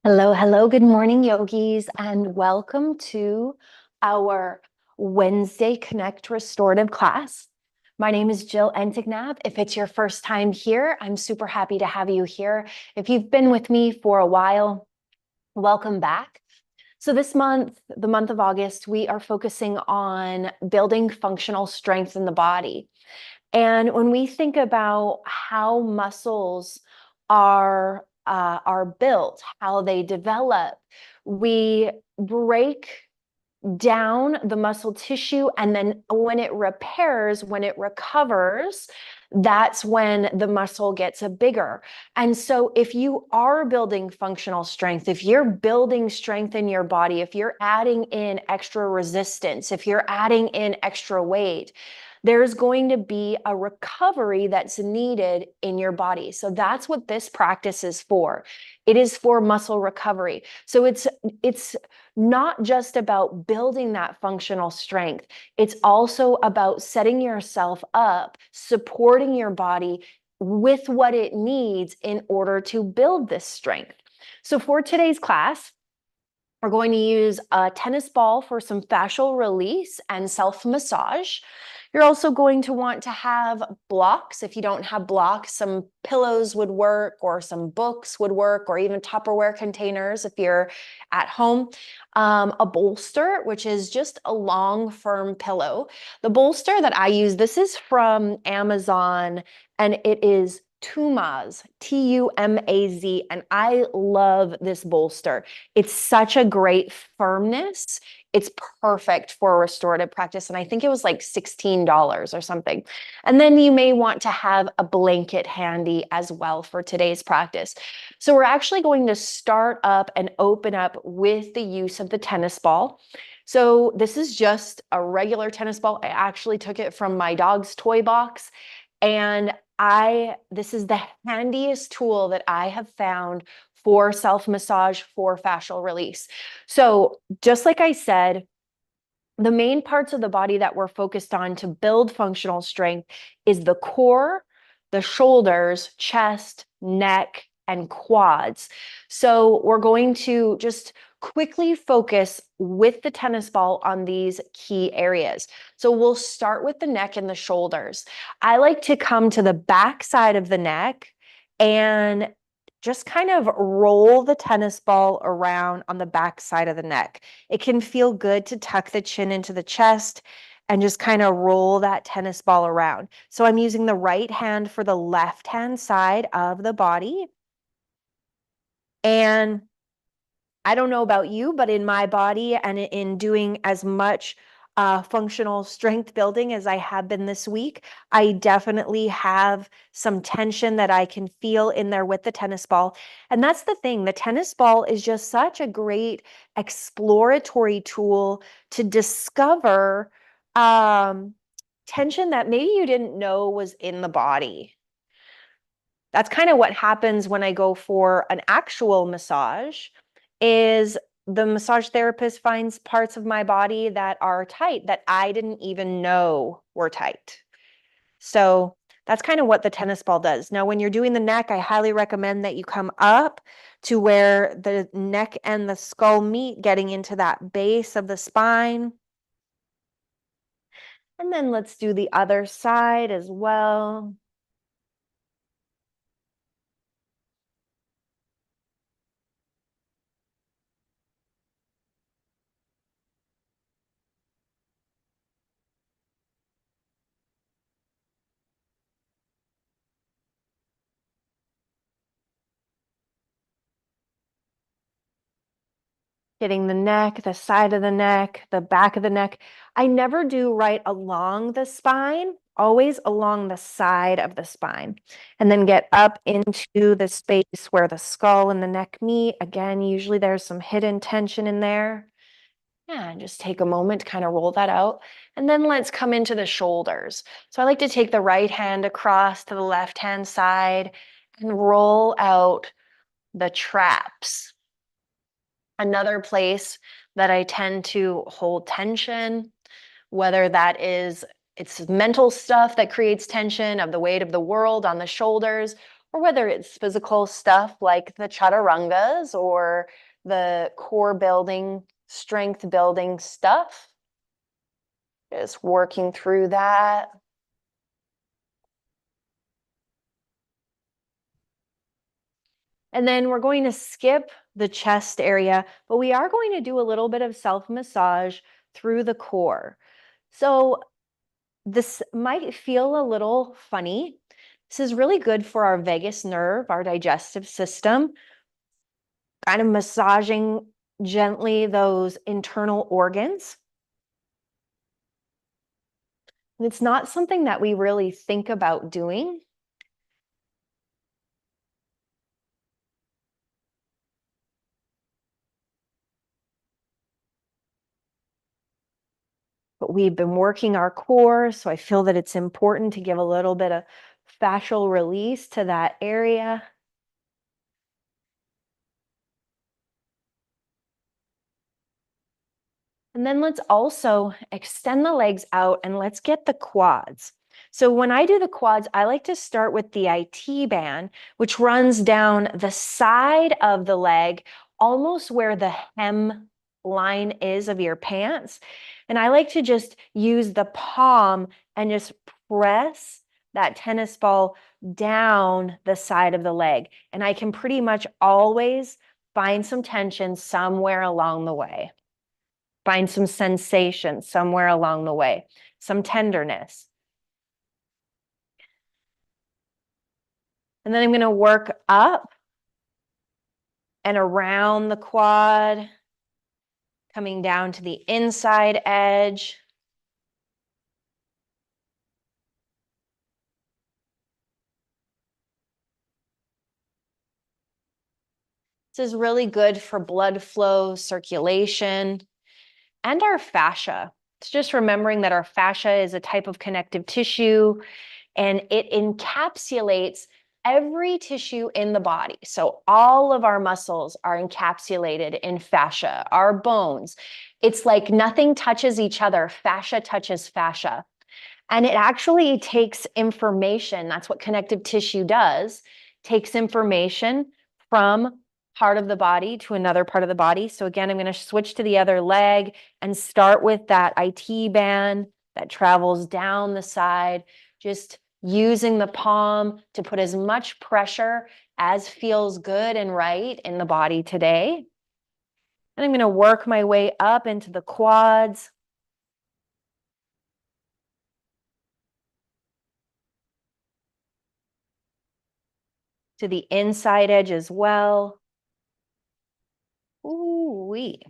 Hello, hello, good morning, yogis, and welcome to our Wednesday Connect Restorative class. My name is Jill Entignab. If it's your first time here, I'm super happy to have you here. If you've been with me for a while, welcome back. So this month, the month of August, we are focusing on building functional strength in the body. And when we think about how muscles are built, how they develop, we break down the muscle tissue, and then when it repairs, when it recovers, that's when the muscle gets bigger. And so if you are building functional strength, if you're building strength in your body, if you're adding in extra resistance, if you're adding in extra weight, there's going to be a recovery that's needed in your body. So that's what this practice is for. It is for muscle recovery. So it's not just about building that functional strength. It's also about setting yourself up, supporting your body with what it needs in order to build this strength. So for today's class, we're going to use a tennis ball for some fascial release and self-massage. You're also going to want to have blocks. If you don't have blocks, some pillows would work, or some books would work, or even Tupperware containers if you're at home. A bolster, which is just a long, firm pillow. The bolster that I use, this is from Amazon, and it is Tumaz, T-U-M-A-Z, and I love this bolster. It's such a great firmness. It's perfect for a restorative practice, and I think it was like $16 or something. And then you may want to have a blanket handy as well for today's practice. So we're actually going to start up and open up with the use of the tennis ball. So this is just a regular tennis ball. I actually took it from my dog's toy box, and this is the handiest tool that I have found for self-massage, for fascial release. So just like I said, the main parts of the body that we're focused on to build functional strength is the core, the shoulders, chest, neck, and quads. So we're going to just quickly focus with the tennis ball on these key areas. So we'll start with the neck and the shoulders. I like to come to the back side of the neck and just kind of roll the tennis ball around on the back side of the neck. It can feel good to tuck the chin into the chest and just kind of roll that tennis ball around. So I'm using the right hand for the left hand side of the body. And I don't know about you, but in my body and in doing as much functional strength building as I have been this week, I definitely have some tension that I can feel in there with the tennis ball. And that's the thing, the tennis ball is just such a great exploratory tool to discover tension that maybe you didn't know was in the body. That's kind of what happens when I go for an actual massage, is the massage therapist finds parts of my body that are tight that I didn't even know were tight. So that's kind of what the tennis ball does. Now, when you're doing the neck, I highly recommend that you come up to where the neck and the skull meet, getting into that base of the spine. And then let's do the other side as well. Getting the neck, the side of the neck, the back of the neck. I never do right along the spine, always along the side of the spine. And then get up into the space where the skull and the neck meet. Again, usually there's some hidden tension in there. Yeah, and just take a moment to kind of roll that out. And then let's come into the shoulders. So I like to take the right hand across to the left hand side and roll out the traps. Another place that I tend to hold tension, whether that is it's mental stuff that creates tension of the weight of the world on the shoulders, or whether it's physical stuff like the chaturangas or the core building, strength building stuff. Just working through that. And then we're going to skip the chest area, but we are going to do a little bit of self-massage through the core. So this might feel a little funny. This is really good for our vagus nerve, our digestive system, kind of massaging gently those internal organs. And it's not something that we really think about doing. But we've been working our core, so I feel that it's important to give a little bit of fascial release to that area. And then let's also extend the legs out and let's get the quads. So when I do the quads, I like to start with the IT band, which runs down the side of the leg, almost where the hem line is of your pants. And I like to just use the palm and just press that tennis ball down the side of the leg. And I can pretty much always find some tension somewhere along the way. Find some sensation somewhere along the way, some tenderness. And then I'm going to work up and around the quad, coming down to the inside edge. This is really good for blood flow, circulation, and our fascia. It's just remembering that our fascia is a type of connective tissue and it encapsulates every tissue in the body. So all of our muscles are encapsulated in fascia, our bones. It's like nothing touches each other. Fascia touches fascia. And it actually takes information. That's what connective tissue does. Takes information from part of the body to another part of the body. So again, I'm going to switch to the other leg and start with that IT band that travels down the side, just using the palm to put as much pressure as feels good and right in the body today. And I'm going to work my way up into the quads. To the inside edge as well. Ooh-wee.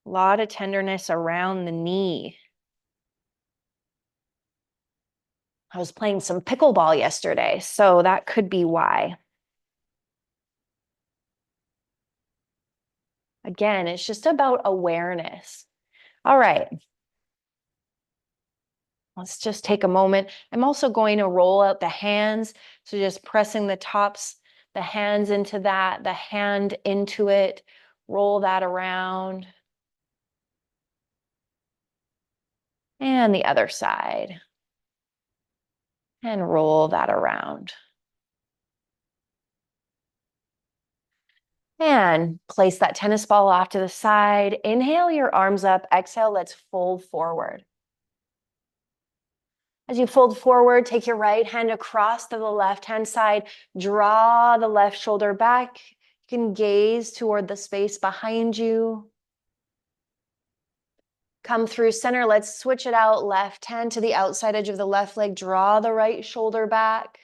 A lot of tenderness around the knee. I was playing some pickleball yesterday, so that could be why. Again, it's just about awareness. All right. Let's just take a moment. I'm also going to roll out the hands. So just pressing the tops, the hands into that, the hand into it, roll that around. And the other side. And roll that around. And place that tennis ball off to the side. Inhale your arms up. Exhale, let's fold forward. As you fold forward, take your right hand across to the left-hand side. Draw the left shoulder back. You can gaze toward the space behind you. Come through center. Let's switch it out. Left hand to the outside edge of the left leg. Draw the right shoulder back.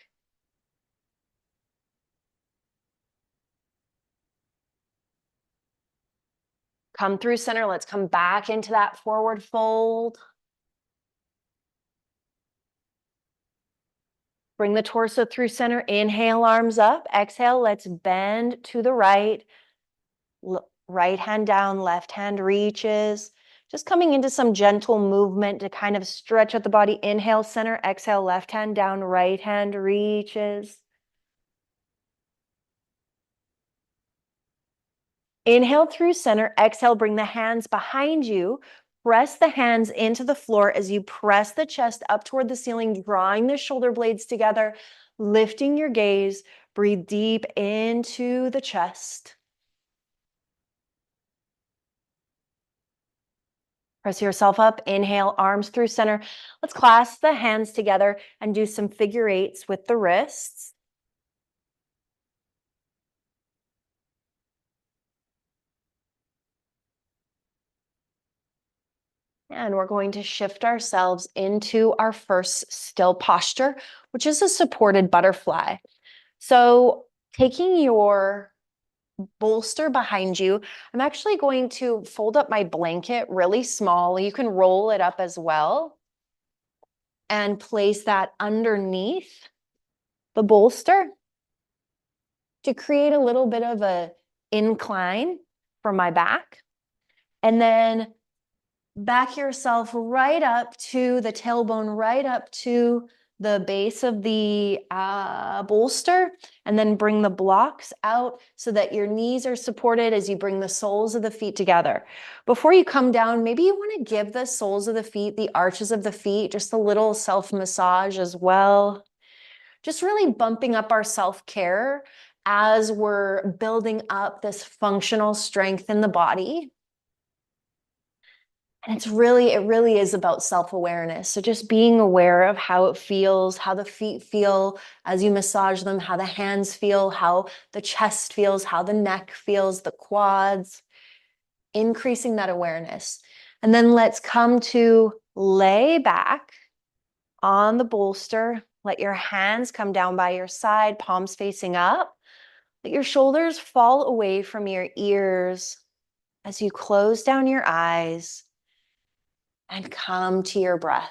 Come through center. Let's come back into that forward fold. Bring the torso through center. Inhale, arms up. Exhale, let's bend to the right. Right hand down, left hand reaches. Just coming into some gentle movement to kind of stretch out the body. Inhale, center. Exhale, left hand down, right hand reaches. Inhale through center. Exhale, bring the hands behind you. Press the hands into the floor as you press the chest up toward the ceiling, drawing the shoulder blades together, lifting your gaze. Breathe deep into the chest. Press yourself up. Inhale, arms through center. Let's clasp the hands together and do some figure eights with the wrists. And we're going to shift ourselves into our first still posture, which is a supported butterfly. So taking your bolster behind you, I'm actually going to fold up my blanket really small. You can roll it up as well and place that underneath the bolster to create a little bit of a incline for my back. And then back yourself right up to the tailbone, right up to the base of the bolster, and then bring the blocks out so that your knees are supported as you bring the soles of the feet together. Before you come down, maybe you want to give the soles of the feet, the arches of the feet, just a little self-massage as well. Just really bumping up our self-care as we're building up this functional strength in the body. And it really is about self-awareness. So just being aware of how it feels, how the feet feel as you massage them, how the hands feel, how the chest feels, how the neck feels, the quads, increasing that awareness. And then let's come to lay back on the bolster. Let your hands come down by your side, palms facing up. Let your shoulders fall away from your ears as you close down your eyes and come to your breath.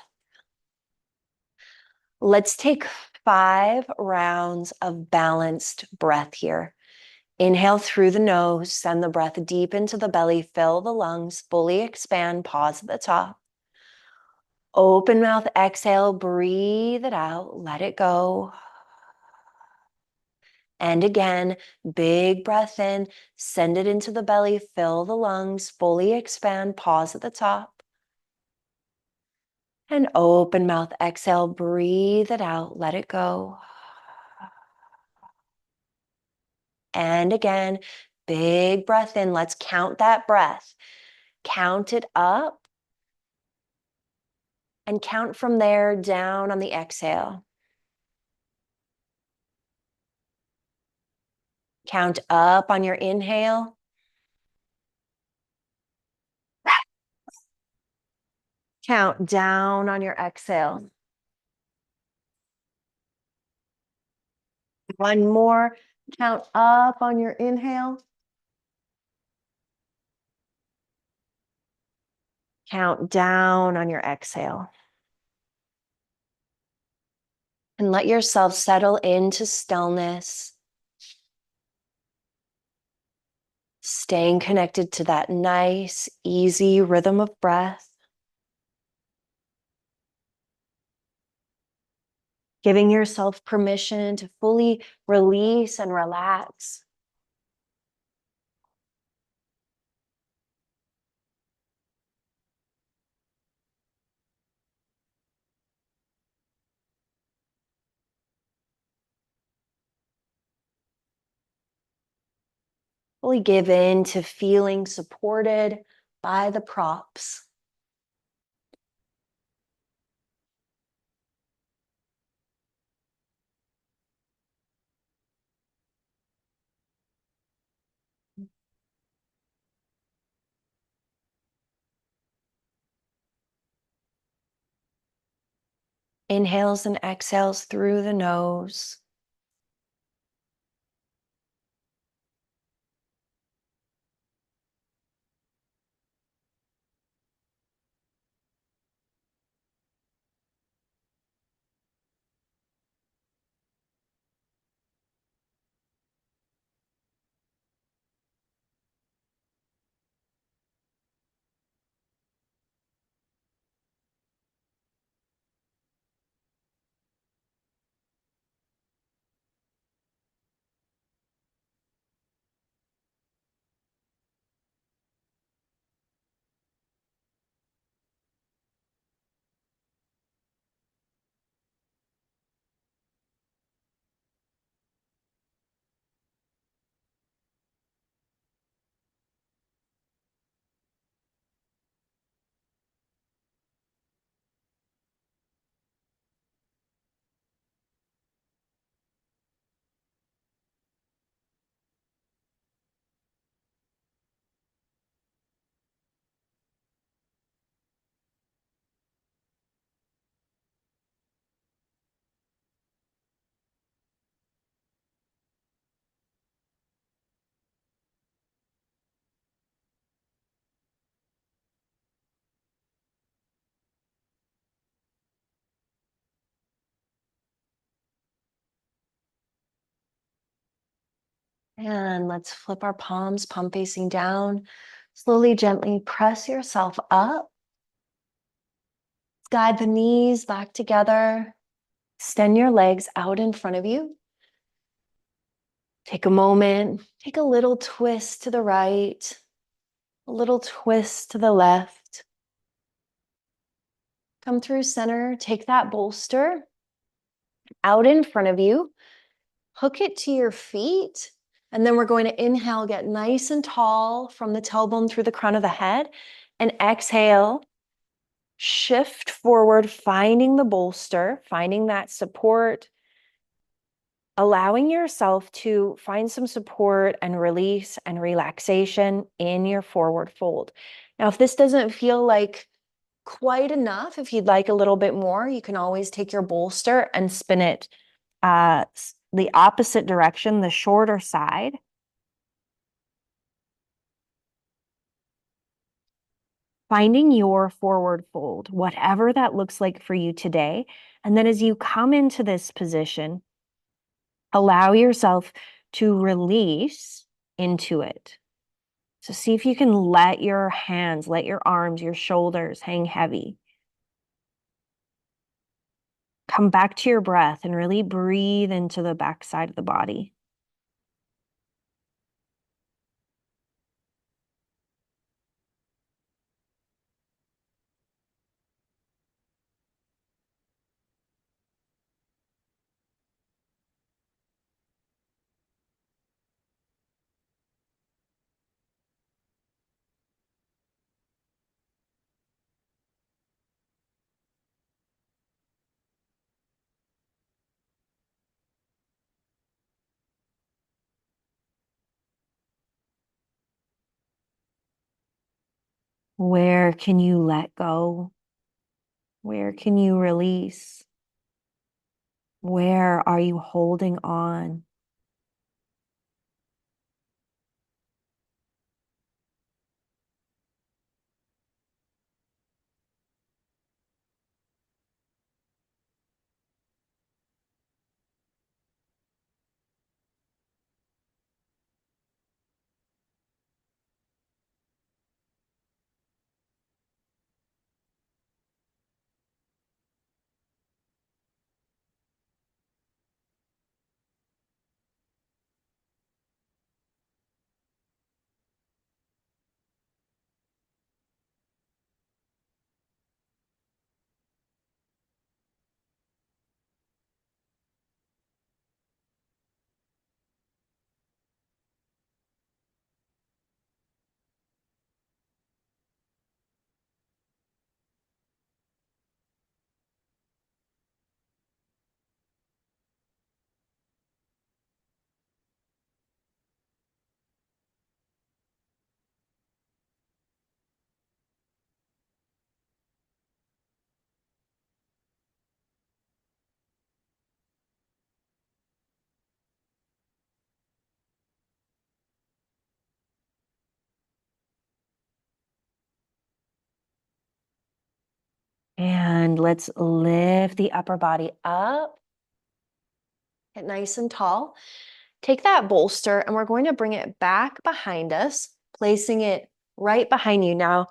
Let's take 5 rounds of balanced breath here. Inhale through the nose, send the breath deep into the belly, fill the lungs, fully expand, pause at the top. Open mouth, exhale, breathe it out, let it go. And again, big breath in, send it into the belly, fill the lungs, fully expand, pause at the top. And open mouth, exhale, breathe it out, let it go. And again, big breath in. Let's count that breath. Count it up and count from there down on the exhale. Count up on your inhale. Count down on your exhale. One more. Count up on your inhale. Count down on your exhale. And let yourself settle into stillness. Staying connected to that nice, easy rhythm of breath. Giving yourself permission to fully release and relax. Fully give in to feeling supported by the props. Inhales and exhales through the nose. And let's flip our palms, palm facing down. Slowly, gently press yourself up. Guide the knees back together. Extend your legs out in front of you. Take a moment, take a little twist to the right, a little twist to the left. Come through center, take that bolster out in front of you, hook it to your feet, and then we're going to inhale, get nice and tall from the tailbone through the crown of the head, and exhale, shift forward, finding the bolster, finding that support, allowing yourself to find some support and release and relaxation in your forward fold. Now, if this doesn't feel like quite enough, if you'd like a little bit more, you can always take your bolster and spin it the opposite direction, the shorter side. Finding your forward fold, whatever that looks like for you today. And then as you come into this position, allow yourself to release into it. So see if you can let your hands, let your arms, your shoulders hang heavy. Come back to your breath and really breathe into the back side of the body. Where can you let go? Where can you release? Where are you holding on? And let's lift the upper body up. Get nice and tall. Take that bolster and we're going to bring it back behind us, placing it right behind you. Now,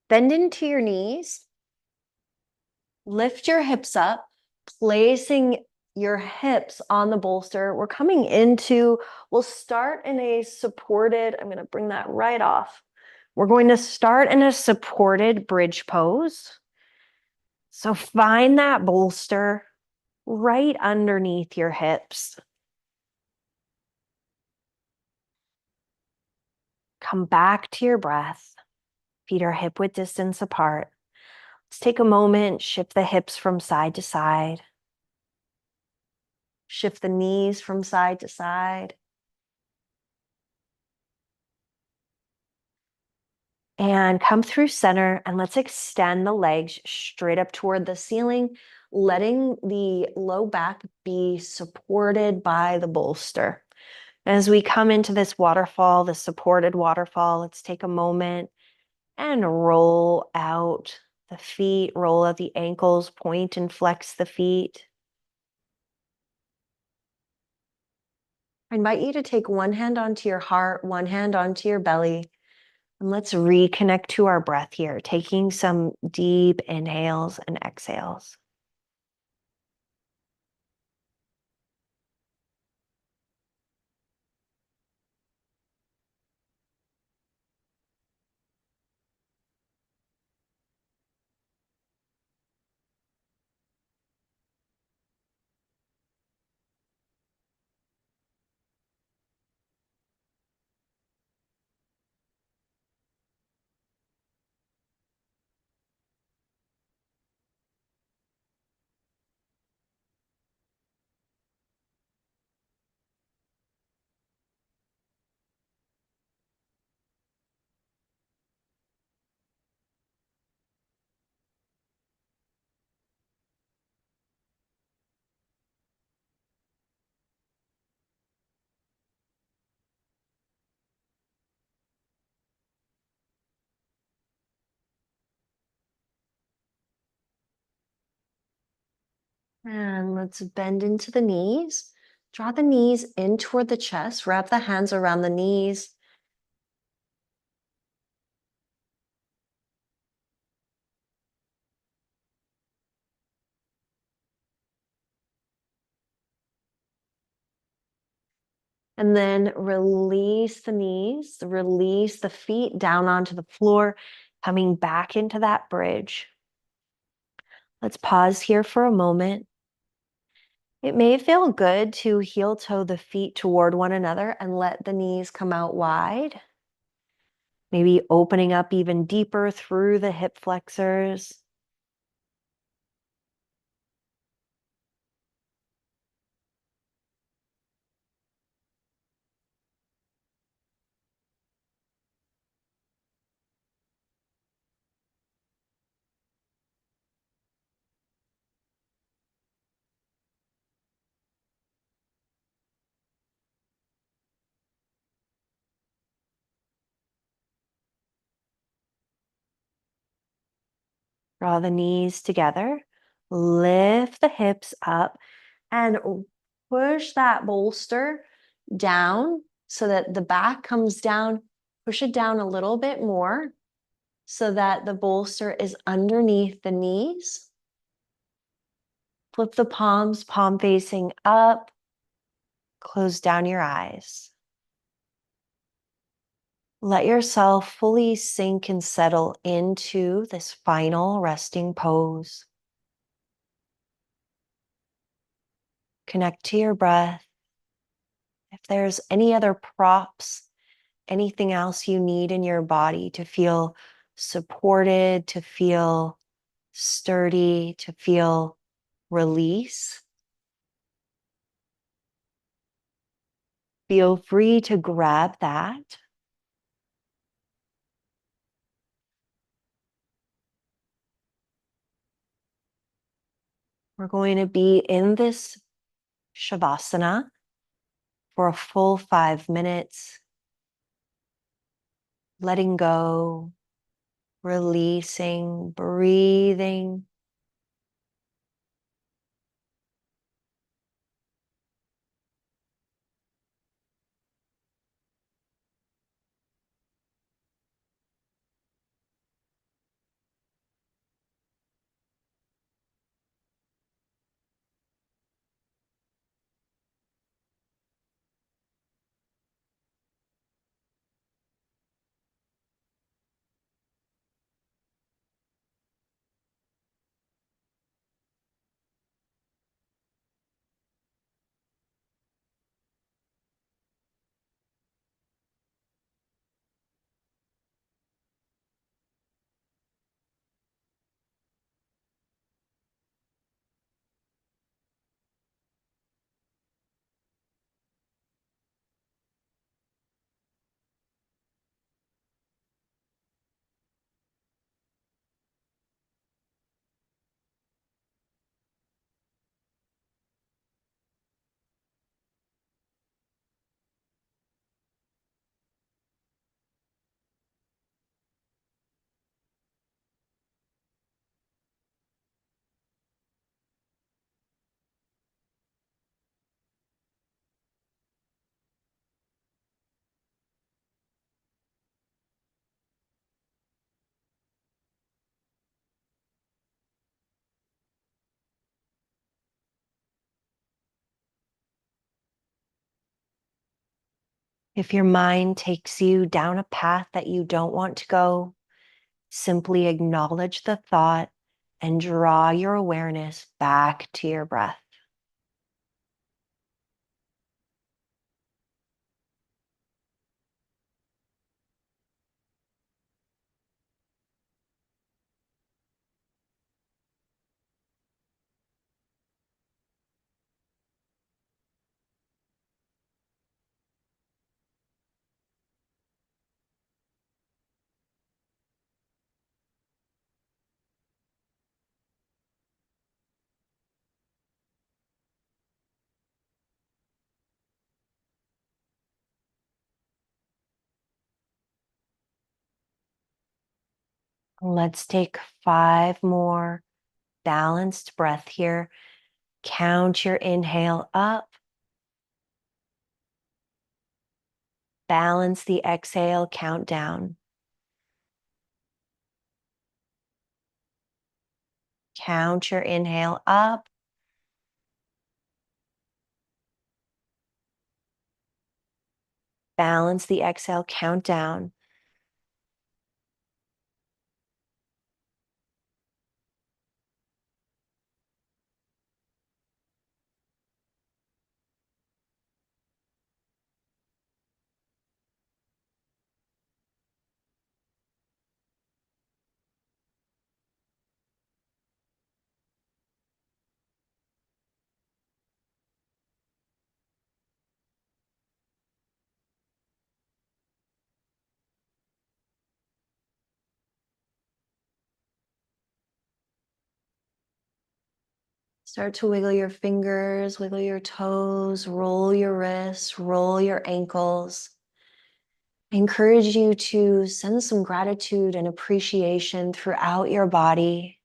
bend into your knees, lift your hips up, placing your hips on the bolster. We're coming into, we'll start in a supported, I'm going to bring that right off. We're going to start in a supported bridge pose. So find that bolster right underneath your hips. Come back to your breath. Feet are hip width distance apart. Let's take a moment, shift the hips from side to side. Shift the knees from side to side. And come through center and let's extend the legs straight up toward the ceiling, letting the low back be supported by the bolster. As we come into this waterfall, the supported waterfall, let's take a moment and roll out the feet, roll out the ankles, point and flex the feet. I invite you to take one hand onto your heart, one hand onto your belly, and let's reconnect to our breath here, taking some deep inhales and exhales. And let's bend into the knees. Draw the knees in toward the chest. Wrap the hands around the knees. And then release the knees, release the feet down onto the floor, coming back into that bridge. Let's pause here for a moment. It may feel good to heel toe the feet toward one another and let the knees come out wide. Maybe opening up even deeper through the hip flexors. Draw the knees together. Lift the hips up and push that bolster down so that the back comes down. Push it down a little bit more so that the bolster is underneath the knees. Flip the palms, palm facing up. Close down your eyes. Let yourself fully sink and settle into this final resting pose. Connect to your breath. If there's any other props, anything else you need in your body to feel supported, to feel sturdy, to feel release, feel free to grab that. We're going to be in this Shavasana for a full 5 minutes, letting go, releasing, breathing. If your mind takes you down a path that you don't want to go, simply acknowledge the thought and draw your awareness back to your breath. Let's take 5 more balanced breath here. Count your inhale up. Balance the exhale, count down. Count your inhale up. Balance the exhale, count down. Start to wiggle your fingers, wiggle your toes, roll your wrists, roll your ankles. I encourage you to send some gratitude and appreciation throughout your body.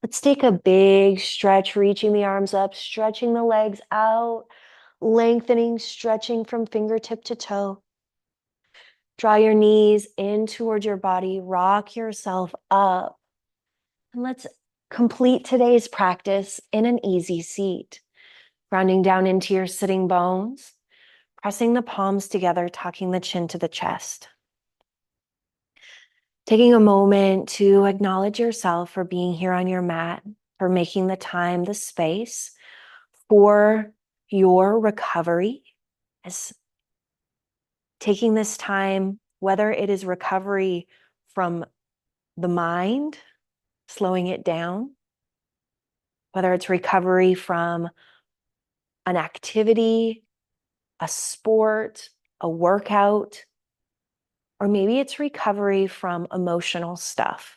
Let's take a big stretch, reaching the arms up, stretching the legs out, lengthening, stretching from fingertip to toe. Draw your knees in towards your body, rock yourself up. And let's complete today's practice in an easy seat. Grounding down into your sitting bones, pressing the palms together, tucking the chin to the chest. Taking a moment to acknowledge yourself for being here on your mat, for making the time, the space for your recovery. As taking this time, whether it is recovery from the mind, slowing it down, whether it's recovery from an activity, a sport, a workout, or maybe it's recovery from emotional stuff.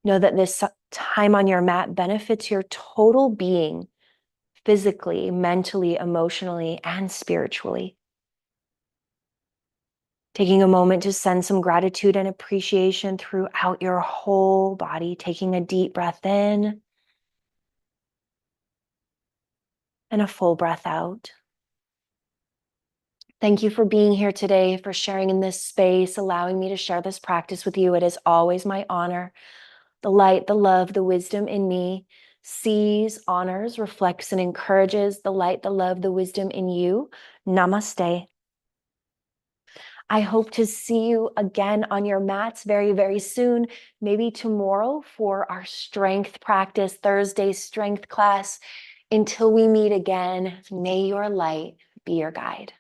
Know that this time on your mat benefits your total being, physically, mentally, emotionally, and spiritually. Taking a moment to send some gratitude and appreciation throughout your whole body, taking a deep breath in and a full breath out. Thank you for being here today, for sharing in this space, allowing me to share this practice with you. It is always my honor. The light, the love, the wisdom in me sees, honors, reflects, and encourages the light, the love, the wisdom in you. Namaste. I hope to see you again on your mats very, very soon, maybe tomorrow for our strength practice, Thursday strength class. Until we meet again, may your light be your guide.